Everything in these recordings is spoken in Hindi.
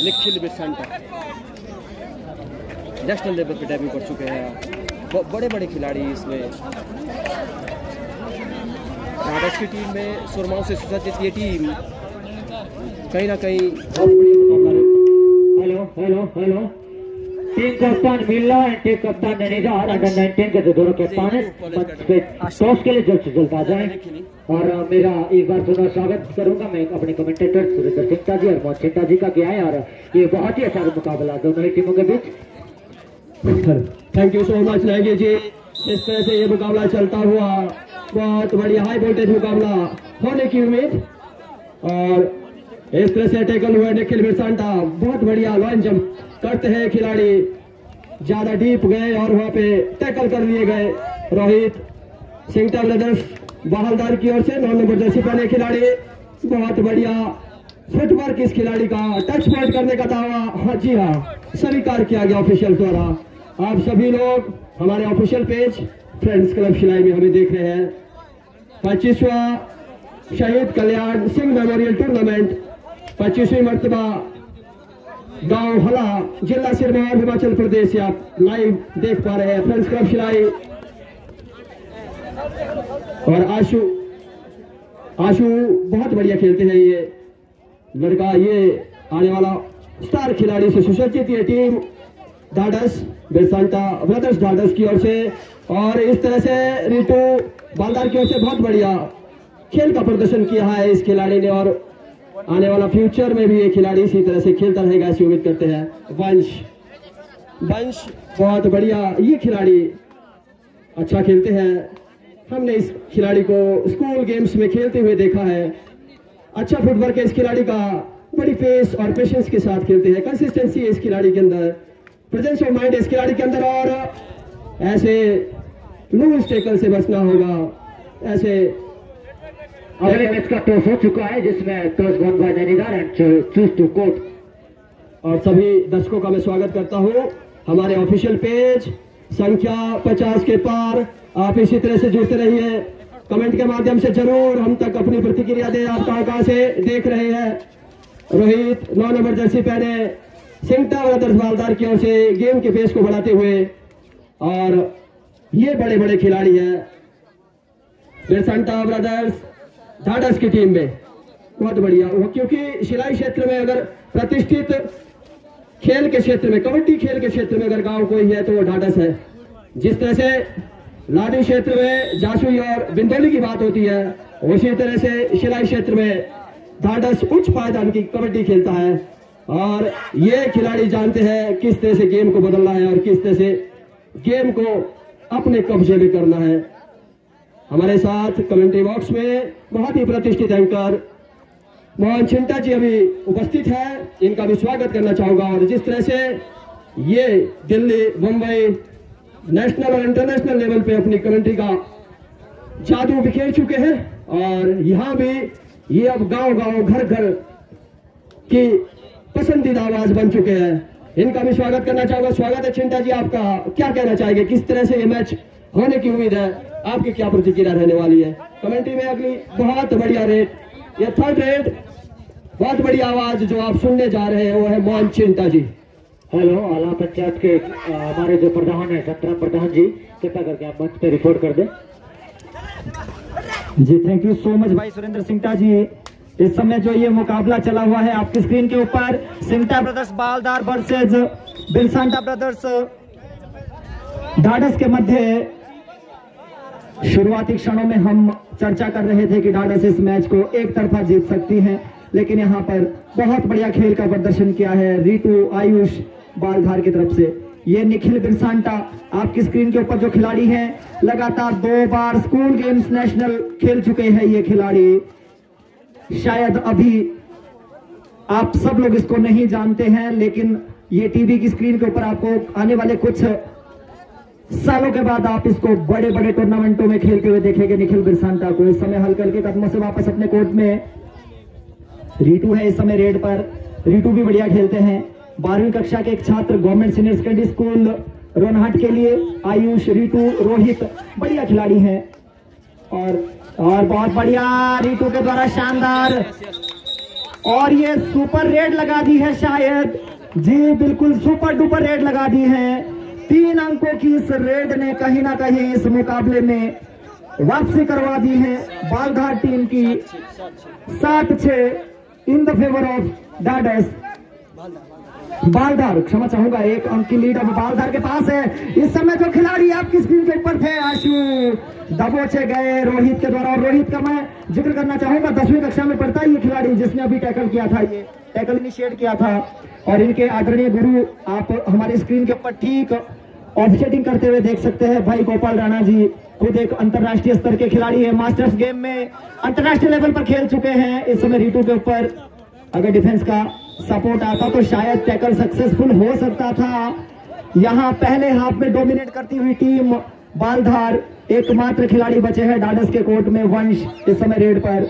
निखिल बिरसांटा नेशनल लेवल पे डेब्यू कर चुके हैं। बड़े बड़े खिलाड़ी इसमें ढाढस की टीम में सुरमाओं से सुसज्जित ये टीम कहीं ना कहीं बहुत बड़ी मुकाबला। हेलो हेलो हेलो टीम कप्तान मिल्ला एंड टीम कप्तान नैनीताल अंडर 19 के दोनों कप्तान है टॉस के लिए जल्द से जल्द आ जाएं। और मेरा एक बार पुनः स्वागत करूंगा मैं अपने कमेंटेटर सुरेंद्र सिंह जी और मोहन सिंह जी का किया है। और ये बहुत ही अच्छा मुकाबला दोनों ही टीमों के बीच। Thank you so much Naiki ji. इस तरह से ये मुकाबला चलता हुआ बहुत बढ़िया हाई वोल्टेज मुकाबला होने की उम्मीद। और इस तरह से टैकल हुआ निखिल बिरसांटा, बहुत बढ़िया लॉन्च जंप करते हैं खिलाड़ी, ज्यादा डीप गए और वहां पे टैकल कर लिए गए। रोहित सिंगटा ब्रदर्स बहालदार की ओर से 9 नंबर जर्सी पहने खिलाड़ी, बहुत बढ़िया फुटवर्क इस खिलाड़ी का, टच पॉइंट करने का दावा हाँ जी हाँ स्वीकार किया गया ऑफिशियल द्वारा। आप सभी लोग हमारे official page friends club Shilai में हमें देख रहे हैं। 25वां शहीद कल्याण सिंह मेमोरियल टूर्नामेंट 25वीं मर्तबा गांव हला जिला सिरमौर हिमाचल प्रदेश से आप लाइव देख पा रहे हैं। फ्रेंड्स क्लब शिलाई और आशु बहुत बढ़िया खेलते हैं ये लड़का, ये आने वाला स्टार खिलाड़ी से सुसज्जित ये टीम ढाढस बिरसांटा ब्रदर्स ढाढस की ओर से। और इस तरह से रितु बालदार की ओर से बहुत बढ़िया खेल का प्रदर्शन किया है इस खिलाड़ी ने। और आने वाला फ्यूचर में भी ये खिलाड़ी इसी तरह से खेलता रहेगा ऐसी उम्मीद करते हैं। वंश बहुत बढ़िया, ये खिलाड़ी अच्छा खेलते हैं। हमने इस खिलाड़ी को स्कूल गेम्स में खेलते हुए देखा है। अच्छा फुटवर्क है इस खिलाड़ी का, बड़ी पेस और पेशेंस के साथ खेलते हैं। कंसिस्टेंसी है इस खिलाड़ी के अंदर, प्रेजेंस ऑफ माइंड है इस खिलाड़ी के अंदर। और ऐसे लूज टैकल से बचना होगा। ऐसे अगले मैच का टॉस हो चुका है जिसमें toss won by Nainital and choose to court. और सभी दर्शकों का मैं स्वागत करता हूं हमारे ऑफिशियल पेज संख्या 50 के पार। आप इसी तरह से जुड़ते रहिए, कमेंट के माध्यम से जरूर हम तक अपनी प्रतिक्रिया दें। आप कहां से देख रहे हैं। रोहित 9 नंबर जर्सी पहने सिंगटा ब्रदर्स बालदार की ओर से गेम के पेस को बढ़ाते हुए। और ये बड़े बड़े खिलाड़ी हैं बिरसांटा ब्रदर्स ढाढस की टीम में, बहुत बढ़िया। क्योंकि शिलाई क्षेत्र में अगर प्रतिष्ठित खेल के क्षेत्र में, कबड्डी खेल के क्षेत्र में अगर गांव कोई है तो वो ढाढस है। जिस तरह से लाडी क्षेत्र में जासुई और बिंदोली की बात होती है, उसी तरह से शिलाई क्षेत्र में ढाढस उच्च पायदान की कबड्डी खेलता है। और ये खिलाड़ी जानते हैं किस तरह से गेम को बदलना है और किस तरह से गेम को अपने कब्जे में करना है। हमारे साथ कमेंट्री बॉक्स में बहुत ही प्रतिष्ठित एंकर मोहन सिंह जी अभी उपस्थित है, इनका भी स्वागत करना चाहूंगा। और जिस तरह से ये दिल्ली मुंबई नेशनल और इंटरनेशनल लेवल पे अपनी कमेंट्री का जादू बिखेर चुके हैं, और यहाँ भी ये अब गांव गांव घर घर की पसंदीदा आवाज बन चुके हैं। इनका भी स्वागत करना चाहूंगा। स्वागत है चिंटा जी आपका, क्या कहना चाहेंगे, किस तरह से ये मैच होने की उम्मीद है, आपकी क्या प्रतिक्रिया रहने वाली है। कमेंट्री में अगली बहुत बढ़िया रेट, ये थर्ड रेट, बहुत बड़ी आवाज जो आप सुनने जा रहे हैं वो है मोहन चिंटा जी। हेलो, आला पंचायत के हमारे जो प्रधान है सत्रम प्रधान जी, कृपया करके आप मंच पे रिपोर्ट कर दें। जी थैंक यू सो मच भाई सुरेंद्र सिंगटा जी। इस समय जो ये मुकाबला चला हुआ है आपकी स्क्रीन के ऊपर, सिंगटा ब्रदर्स बालदार वर्सेज बिरसांटा ब्रदर्स ढाढस के मध्य। शुरुआती क्षणों में हम चर्चा कर रहे थे कि ढाढस इस मैच को एक तरफा जीत सकती है, लेकिन यहाँ पर बहुत बढ़िया खेल का प्रदर्शन किया है रितु आयुष बालधार की तरफ से। ये निखिल बिरसांटा आपकी स्क्रीन के ऊपर जो खिलाड़ी हैं, लगातार 2 बार स्कूल गेम्स नेशनल खेल चुके हैं ये खिलाड़ी। शायद अभी आप सब लोग इसको नहीं जानते हैं, लेकिन ये टीवी की स्क्रीन के ऊपर आपको आने वाले कुछ सालों के बाद आप इसको बड़े बड़े टूर्नामेंटों में खेलते हुए देखेंगे निखिल बिरसांटा को। इस समय हल्के हल्के कदमों से वापस अपने कोर्ट में रितु है इस समय रेड पर। रितु भी बढ़िया खेलते हैं। 12वीं कक्षा के एक छात्र गवर्नमेंट सीनियर सेकेंडरी स्कूल रोनहट के लिए। आयुष, रितु, रोहित बढ़िया खिलाड़ी हैं। और बहुत बढ़िया रितु के द्वारा शानदार और ये सुपर रेड लगा दी है शायद, जी बिल्कुल सुपर डुपर रेड लगा दी है। 3 अंकों की इस रेड ने कहीं ना कहीं इस मुकाबले में वापसी करवा दी है बालधार टीम की। 7-6 इन द फेवर ऑफ डाडस। बालधार, क्षमा चाहूंगा, 1 अंक की लीड अब बालधार के पास है। इस समय जो खिलाड़ी आपकी स्क्रीन के ऊपर थे आशु दबोचे गए रोहित के द्वारा। और रोहित का मैं जिक्र करना चाहूंगा, 10वीं कक्षा में पढ़ता है ये खिलाड़ी जिसने अभी टैकल किया था, ये टैकल इनिशिएट किया था। और इनके आदरणीय गुरु आप हमारी स्क्रीन के ऊपर ठीक ऑफिशिएटिंग करते हुए देख सकते हैं भाई गोपाल राणा जी। खुद एक अंतरराष्ट्रीय स्तर के खिलाड़ी है, मास्टर्स गेम में अंतरराष्ट्रीय लेवल पर खेल चुके हैं। इस समय रीतू के ऊपर अगर डिफेंस का सपोर्ट आता तो शायद टैकल सक्सेसफुल हो सकता था। यहां पहले हाफ में डोमिनेट करती हुई टीम बालधार, एकमात्र खिलाड़ी बचे हैं डाडस के कोर्ट में, वंश इस समय रेड पर।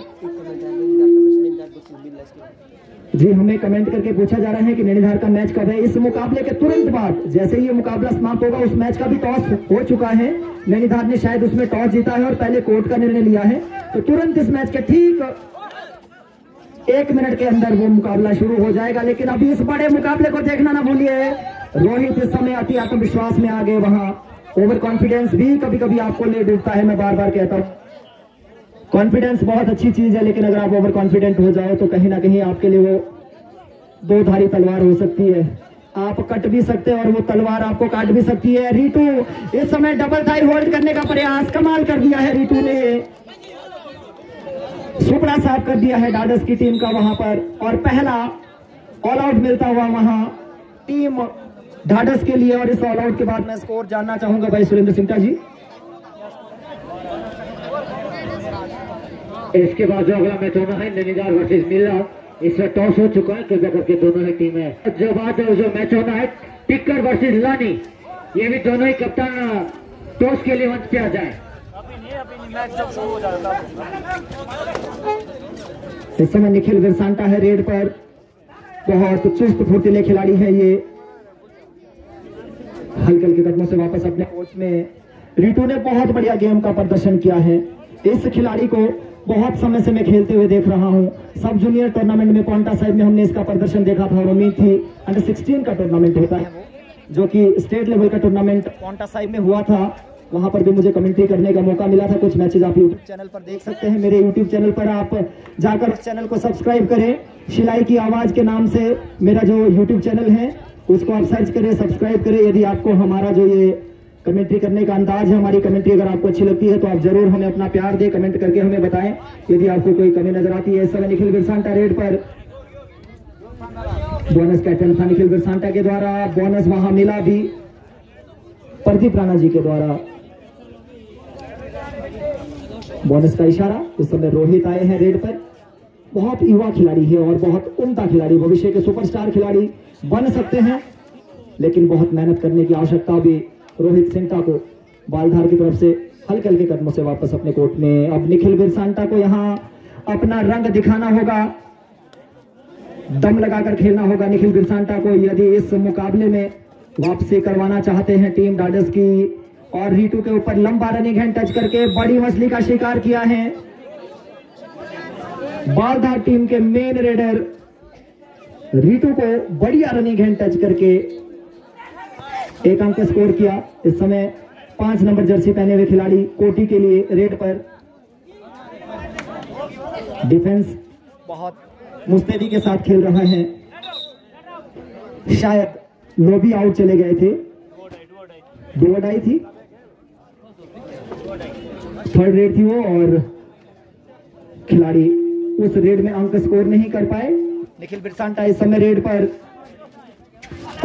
जी हमें कमेंट करके पूछा जा रहा है कि नैनीधार का मैच कब है। इस मुकाबले के तुरंत बाद जैसे ये मुकाबला समाप्त होगा, उस मैच का भी टॉस हो चुका है। नैनीधार ने शायद उसमें टॉस जीता है और पहले कोर्ट का निर्णय लिया है। तो तुरंत इस मैच के ठीक 1 मिनट के अंदर वो मुकाबला शुरू हो जाएगा। लेकिन अभी इस बड़े मुकाबले को देखना ना भूलिए। रोहित इस समय अति आत्मविश्वास में आगे, वहां ओवर कॉन्फिडेंस भी कभी कभी आपको ले डूबता है। मैं बार बार कहता हूं कॉन्फिडेंस बहुत अच्छी चीज है, लेकिन अगर आप ओवर कॉन्फिडेंट हो जाओ तो कहीं ना कहीं आपके लिए वो 2 धारी तलवार हो सकती है। आप कट भी सकते हैं और वो तलवार आपको काट भी सकती है। रीतू इस समय डबल थाई होल्ड करने का प्रयास कमाल कर दिया है रीतू ने, सुपड़ा साफ कर दिया है डाडस की टीम का वहां पर। और पहला ऑल आउट मिलता हुआ वहां टीम डाडस के लिए। और इस ऑल आउट के बाद मैं स्कोर जानना चाहूंगा भाई सुरेंद्र सिंटा जी। इसके बाद जो अगला मैच होना है नैनीताल वर्सेस मिल्ला, इसमें टॉस हो चुका है, कृपया करके दोनों ही टीमें जो बात है जो मैच होना है टिक्कर वर्सेस लानी, ये भी दोनों ही कप्तान टॉस के लिए मंच पे आ जाए। इस समय निखिल विरसांटा है रेड पर, बहुत चुस्त फुर्तीले खिलाड़ी है ये। हल्के हल्के कदमों से वापस अपने कोच में रीतू ने बहुत बढ़िया गेम का प्रदर्शन किया है। इस खिलाड़ी को बहुत समय से मैं खेलते हुए देख रहा हूं। सब जूनियर टूर्नामेंट में पांवटा साहिब में हमने इसका प्रदर्शन देखा था और उम्मीद थी अंडर 16 का टूर्नामेंट होता है जो कि स्टेट लेवल का टूर्नामेंट पांवटा साहिब में हुआ था, वहां पर भी मुझे कमेंट्री करने का मौका मिला था। कुछ मैचेस आप यूट्यूब चैनल पर देख सकते हैं। मेरे यूट्यूब चैनल पर आप जाकर उस चैनल को सब्सक्राइब करें। शिलाई की आवाज के नाम से मेरा जो यूट्यूब चैनल है उसको आप सर्च करें, सब्सक्राइब करें। यदि आपको हमारा जो ये कमेंट्री करने का अंदाज है, हमारी कमेंट्री अगर आपको अच्छी लगती है तो आप जरूर हमें अपना प्यार दें, कमेंट करके हमें बताएं यदि आपको कोई कमी नजर आती है। इस समय निखिल विरसांटा रेड पर बोनस का अटेम्प्ट था निखिल विरसांटा के द्वारा, बोनस वहां मिला भी प्रदीप राणा जी के द्वारा। बोनस का इशारा। इस समय रोहित आए हैं रेड पर, बहुत युवा खिलाड़ी है और बहुत उम्दा खिलाड़ी, भविष्य के सुपरस्टार खिलाड़ी बन सकते हैं, लेकिन बहुत मेहनत करने की आवश्यकता भी रोहित सिंटा को बालधार की तरफ से हल्के हल्के कदमों से वापस अपने कोर्ट में। अब निखिल विरसांटा को यहां अपना रंग दिखाना होगा, दम लगाकर खेलना होगा निखिल विरसांटा को यदि इस मुकाबले में वापसी करवाना चाहते हैं टीम डाडस की। और रीतू के ऊपर लंबा रनिंग हैंड टच करके बड़ी मछली का शिकार किया है बालधार टीम के मेन रेडर रीतू को, बढ़िया रनिंग हैंड टच करके 1 अंक स्कोर किया। इस समय 5 नंबर जर्सी पहने हुए खिलाड़ी कोटी के लिए रेड पर। डिफेंस बहुत मुस्तैदी के साथ खेल रहा है, शायद लोबी आउट चले गए थे, 2 अडाई थी, 3rd रेड थी वो, और खिलाड़ी उस रेड में अंक स्कोर नहीं कर पाए। निखिल विरसांटा इस समय रेड पर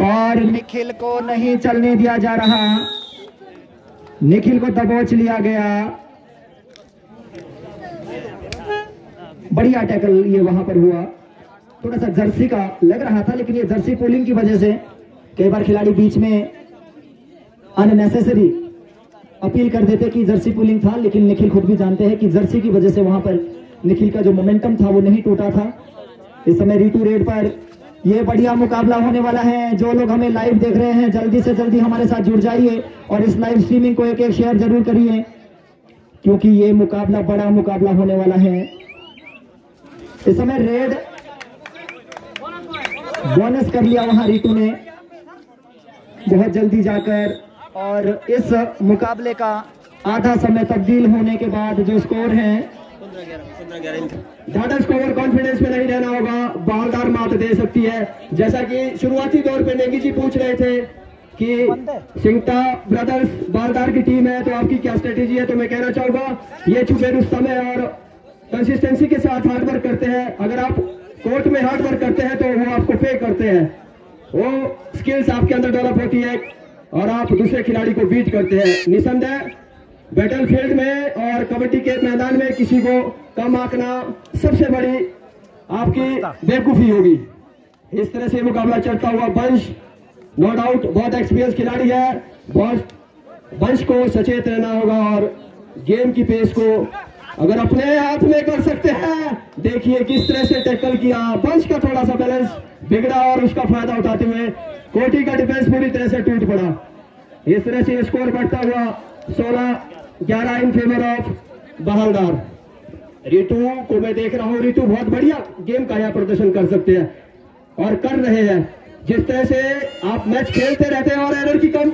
और निखिल को नहीं चलने दिया जा रहा, निखिल को दबोच लिया गया। बढ़िया टैकल ये वहां पर हुआ, थोड़ा सा जर्सी का लग रहा था, लेकिन ये जर्सी पोलिंग की वजह से कई बार खिलाड़ी बीच में अननेसेसरी अपील कर देते कि जर्सी पुलिंग था, लेकिन निखिल खुद भी जानते हैं कि जर्सी की वजह से वहां पर निखिल का जो मोमेंटम था वो नहीं टूटा था। इस समय रीतू रेड पर ये बढ़िया मुकाबला होने वाला है। जो लोग हमें लाइव देख रहे हैं जल्दी से जल्दी हमारे साथ जुड़ जाइए और इस लाइव स्ट्रीमिंग को एक शेयर जरूर करिए, क्योंकि ये मुकाबला बड़ा मुकाबला होने वाला है। इस समय रेड बोनस कर लिया वहां रितु ने बहुत जल्दी जाकर। और इस मुकाबले का आधा समय तब्दील होने के बाद जो स्कोर है, ज्यादा स्कोर कॉन्फिडेंस में नहीं रहना होगा, बालदार मात दे सकती है। जैसा कि शुरुआती दौर पे नेगी जी पूछ रहे थे कि सिंगटा ब्रदर्स बालदार की टीम है तो आपकी क्या स्ट्रेटेजी है, तो मैं कहना चाहूंगा ये छुपे रुस्तम है और कंसिस्टेंसी के साथ हार्डवर्क करते हैं। अगर आप कोर्ट में हार्डवर्क करते हैं तो वो आपको पे करते हैं, वो स्किल्स आपके अंदर डेवलप होती है और आप दूसरे खिलाड़ी को बीट करते हैं। निसंदेह बैटलफील्ड में और कबड्डी के मैदान में किसी को कम आंकना सबसे बड़ी आपकी बेवकूफी होगी। इस तरह से मुकाबला चलता हुआ वंश नो डाउट बहुत एक्सपीरियंस खिलाड़ी है, वंश को सचेत रहना होगा और गेम की पेस को अगर अपने हाथ में कर सकते हैं। देखिए किस तरह से टैकल किया, वंश का थोड़ा सा बैलेंस बिगड़ा और उसका फायदा उठाते हुए कोटी का डिफेंस पूरी तरह से टूट पड़ा। इस तरह से स्कोर बढ़ता हुआ 16-11 इन फेवर ऑफ बहालदार। रितु को मैं देख रहा हूं, रितु बहुत बढ़िया गेम का यहाँ प्रदर्शन कर सकते हैं और कर रहे हैं। जिस तरह से आप मैच खेलते रहते हैं और एरर की कम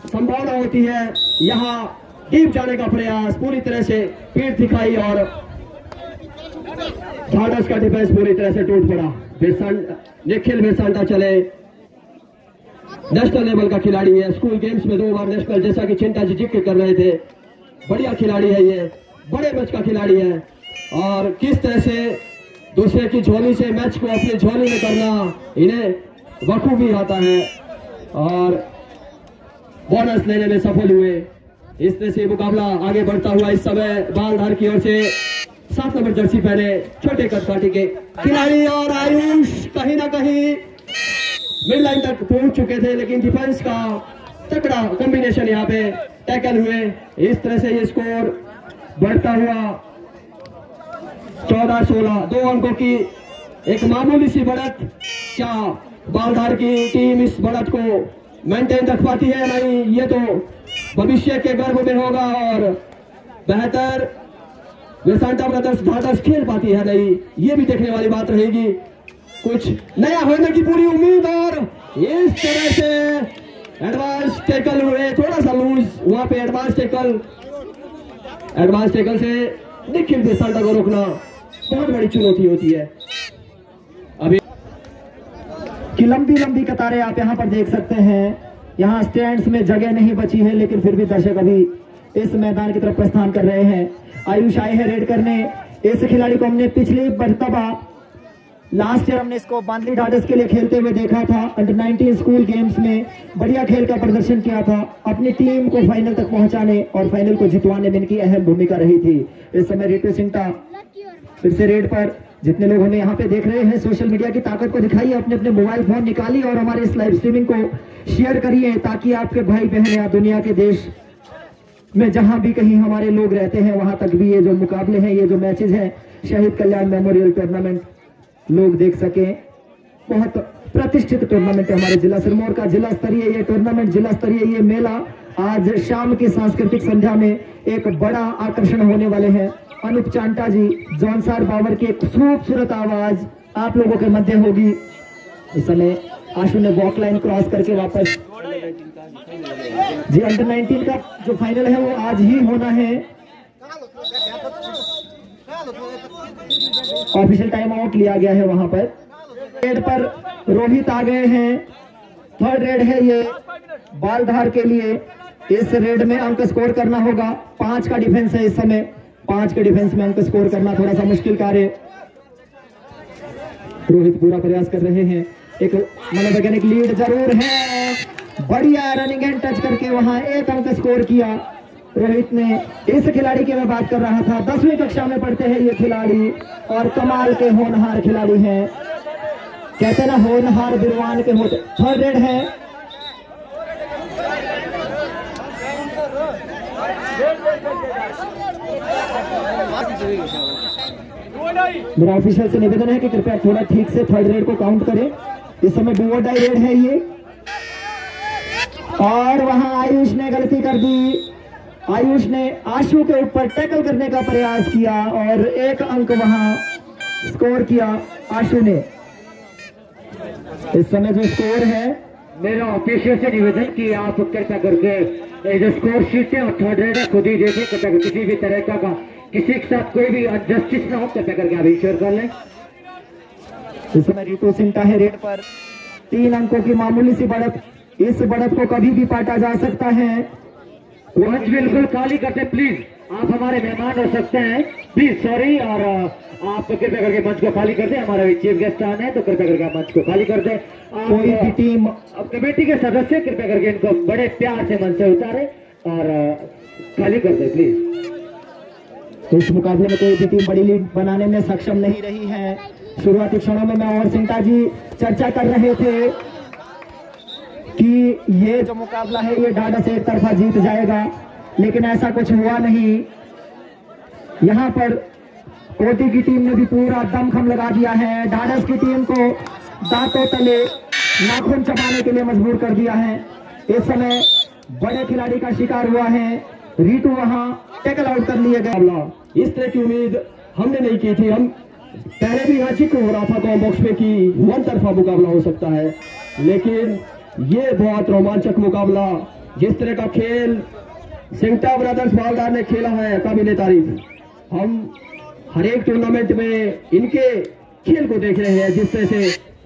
संभावना होती है, यहाँ डीप जाने का प्रयास पूरी तरह से पीठ दिखाई और ढाढस का डिफेंस पूरी तरह से टूट पड़ा। निखिल बेसांटा चले, नेशनल लेवल का खिलाड़ी है, स्कूल गेम्स में 2 बार नेशनल, जैसा कि चिंता जी जिक्र कर रहे थे, बढ़िया खिलाड़ी है, ये बड़े मैच का खिलाड़ी है। और किस तरह से दूसरे की झोली से मैच को अपनी झोली में करना इन्हें बखूबी आता है और बोनस लेने में सफल हुए। इस तरह से मुकाबला आगे बढ़ता हुआ इस समय बालधार की ओर से 7 नंबर जर्सी पहने छोटे कदकाठी के खिलाड़ी और आयुष कहीं ना कहीं मिड लाइन तक पहुंच चुके थे, लेकिन डिफेंस का तकड़ा कॉम्बिनेशन यहाँ पे टैकल हुए। इस तरह से ये स्कोर बढ़ता हुआ 14-16, 2 अंकों की एक मामूली सी बढ़त। क्या बालधार की टीम इस बढ़त को मेंटेन रख पाती है? नहीं, ये तो भविष्य के गर्भ में होगा और बेहतर बेसांटा ब्रदर्स ढाढस खेल पाती है नहीं, ये भी देखने वाली बात रहेगी। कुछ नया होने की पूरी उम्मीद और इस तरह से एडवांस टेकल हुए, थोड़ा सा लूज वहां पे एडवांस टेकल से निखिल बेसांटा को रोकना बहुत बड़ी चुनौती होती है। अभी कि लंबी लंबी कतारें आप यहाँ पर देख सकते हैं। यहाँ स्टैंड्स में जगह नहीं बची है, लेकिन फिर भी दर्शक अभी इस मैदान की तरफ प्रस्थान कर रहे हैं। आयुष आए हैं रेड करने। इस खिलाड़ी को हमने पिछली मर्तबा लास्ट ईयर हमने इसको बांदली ढाढस के लिए खेलते हुए देखा था। अंडर 19 स्कूल गेम्स में बढ़िया खेल का प्रदर्शन किया था, अपनी टीम को फाइनल तक पहुंचाने और फाइनल को जितवाने में इनकी अहम भूमिका रही थी। इस समय रितु सिंगटा फिर से रेड पर। जितने लोग हमें यहाँ पे देख रहे हैं, सोशल मीडिया की ताकत को दिखाइए, अपने अपने मोबाइल फोन निकालिए और हमारे इस लाइव स्ट्रीमिंग को शेयर करिए, ताकि आपके भाई बहन या दुनिया के देश में जहां भी कहीं हमारे लोग रहते हैं वहां तक भी ये जो मुकाबले हैं, ये जो मैचेज हैं, शहीद कल्याण मेमोरियल टूर्नामेंट लोग देख सकें। बहुत प्रतिष्ठित टूर्नामेंट है हमारे जिला सिरमौर का। जिला स्तरीय ये टूर्नामेंट, जिला स्तरीय ये मेला आज शाम की सांस्कृतिक संध्या में एक बड़ा आकर्षण होने वाले हैं। अनूप चांटा जी, जौनसार बाबर की एक खूबसूरत आवाज आप लोगों के मध्य होगी। इस समय आशु ने वॉक लाइन क्रॉस करके वापस जी अंडर 19 का जो फाइनल है वो आज ही होना है। ऑफिशियल टाइम आउट लिया गया है वहां पर। रेड पर रोहित आ गए हैं, थर्ड रेड है ये बालधार के लिए। इस रेड में अंक स्कोर करना होगा। 5 का डिफेंस है इस समय, 5 के डिफेंस में अंक स्कोर करना थोड़ा सा मुश्किल कार्य। रोहित पूरा प्रयास कर रहे हैं, एक मनोवैज्ञानिक लीड जरूर है। बढ़िया रनिंग एंड टच करके वहां 1 अंक स्कोर किया रोहित ने। इस खिलाड़ी की मैं बात कर रहा था, 10वीं कक्षा में पढ़ते हैं ये खिलाड़ी और कमाल के होनहार खिलाड़ी हैं। कहते ना होनहार बिरवान के होते। थर्ड रेड है, मेरा ऑफिशियल से निवेदन है कि कृपया थोड़ा ठीक से थर्ड रेड को काउंट करें। इस समय डू और डाई रेड है ये। और वहां आयुष ने गलती कर दी। आयुष ने आशु के ऊपर टैकल करने का प्रयास किया और 1 अंक वहां स्कोर किया आशु ने। इस समय जो स्कोर है, मेरा ऑफिशियल से निवेदन कि आप कृपया करके जो स्कोर शीट है और थर्ड रेड है खुद ही देखें, कृपया किसी भी तरह का किसी के साथ कोई भी अनजस्टिस ना हो, कृपया करके आप इंश्योर कर लें। इस समय रितु सिंटा है रेड पर, 3 अंकों की मामूली सी बढ़त, इस बढ़त को कभी भी पाटा जा सकता है। मंच बिल्कुल खाली करते प्लीज, आप हमारे मेहमान हो सकते हैं प्लीज, सॉरी। और आप कृपया करके मंच को खाली कर दें, हमारा चीफ गेस्ट आने हैं तो कृपया करके आप मंच को खाली कर दें। कोई भी टीम, कमेटी के सदस्य कृपया करके इनको बड़े प्यार से मंच से उतारे और खाली कर दें प्लीज। इस मुकाबले में कोई भी टीम बड़ी लीड बनाने में सक्षम नहीं रही है। शुरुआती क्षणों में मैं और सिंटा जी चर्चा कर रहे थे कि ये जो मुकाबला है ये ढाढा से एक तरफा जीत जाएगा, लेकिन ऐसा कुछ हुआ नहीं। यहाँ पर कोटी की टीम ने भी पूरा दमखम लगा दिया है, ढाढस की टीम को दांतों तले नाखून चबाने के लिए मजबूर कर दिया है। इस समय बड़े खिलाड़ी का शिकार हुआ है, रीटू वहां टैकल आउट कर लिया गया। इस तरह की उम्मीद हमने नहीं की थी। हम पहले भी यहाँ जिक्र हो रहा था कॉम बॉक्स में कि 1 तरफा मुकाबला हो सकता है, लेकिन ये बहुत रोमांचक मुकाबला, जिस तरह का खेल सिंटा ब्रदर्स मालदार ने खेला है, काबिले तारीफ। हम हर एक टूर्नामेंट में इनके खेल को देख रहे हैं, जिस तरह से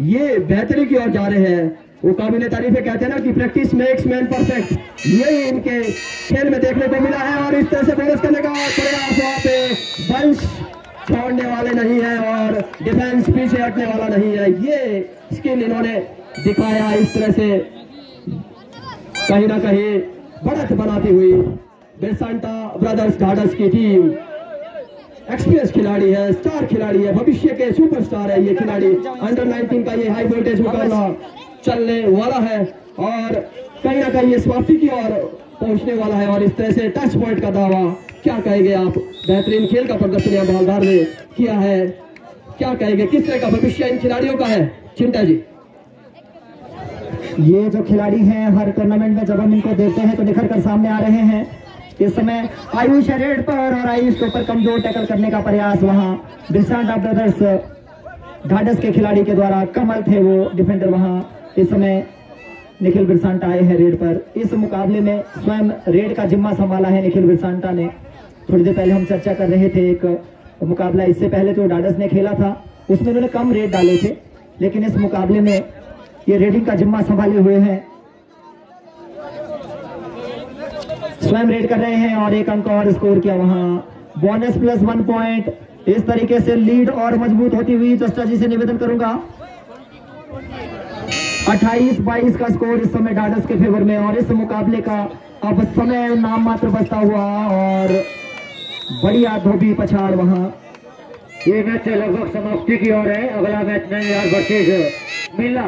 ये बेहतरी की ओर जा रहे हैं, वो काबिले तारीफ है। कहते हैं ना कि प्रैक्टिस मेक्स मैन परफेक्ट, यही इनके खेल में देखने को मिला है। और इस तरह से बोनस करने का प्रयास, वहां पे बंच छोड़ने वाले नहीं है और डिफेंस पीछे हटने वाला नहीं है, ये स्किल इन्होंने दिखाया। इस तरह से कहीं ना कहीं बढ़त बनाती हुई बिरसांटा ब्रदर्स ढाढस की टीम एक्सपीरियंस खिलाड़ी है, स्टार खिलाड़ी है, भविष्य के सुपरस्टार है ये खिलाड़ी। अंडर 19 का ये हाई वोल्टेज मुकाबला चलने वाला है और कहीं ना कहीं ये समाप्ति की ओर पहुंचने वाला है। और इस तरह से टच पॉइंट का दावा, क्या कहेंगे आप? बेहतरीन खेल का प्रदर्शन यहाँ मालदार ने किया है, क्या कहेंगे? किस तरह का भविष्य इन खिलाड़ियों का है चिंटा जी? ये जो खिलाड़ी हैं हर टूर्नामेंट में जब हम इनको देखते हैं तो निखर कर सामने आ रहे हैं। इस समय आयुष रेड पर और आयुष के ऊपर कमजोर टैकल करने का प्रयास वहां बिरसांटा ब्रदर्स ढाढस के खिलाड़ी के द्वारा, कमल थे वो डिफेंडर वहां। इस समय निखिल बिरसांटा आए हैं रेड पर। इस मुकाबले में स्वयं रेड का जिम्मा संभाला है निखिल बिरसांटा ने। थोड़ी देर पहले हम चर्चा कर रहे थे, एक मुकाबला इससे पहले जो ढाढस ने खेला था उसमें उन्होंने कम रेड डाले थे, लेकिन इस मुकाबले में ये रेडिंग का जिम्मा संभाले हुए हैं, स्वयं रेड कर रहे हैं और 1 अंक और स्कोर किया वहां। Bonus plus 1 point. इस तरीके से लीड और मजबूत होती हुई जस्टा जी से निवेदन करूंगा, 28-22 का स्कोर इस समय ढाढस के फेवर में। और इस मुकाबले का अब समय नाम मात्र बचता हुआ और बढ़िया धोबी पछाड़ वहां। ये मैच लगभग समाप्ति की ओर है। अगला मैच नैनीताल वर्सेज मिला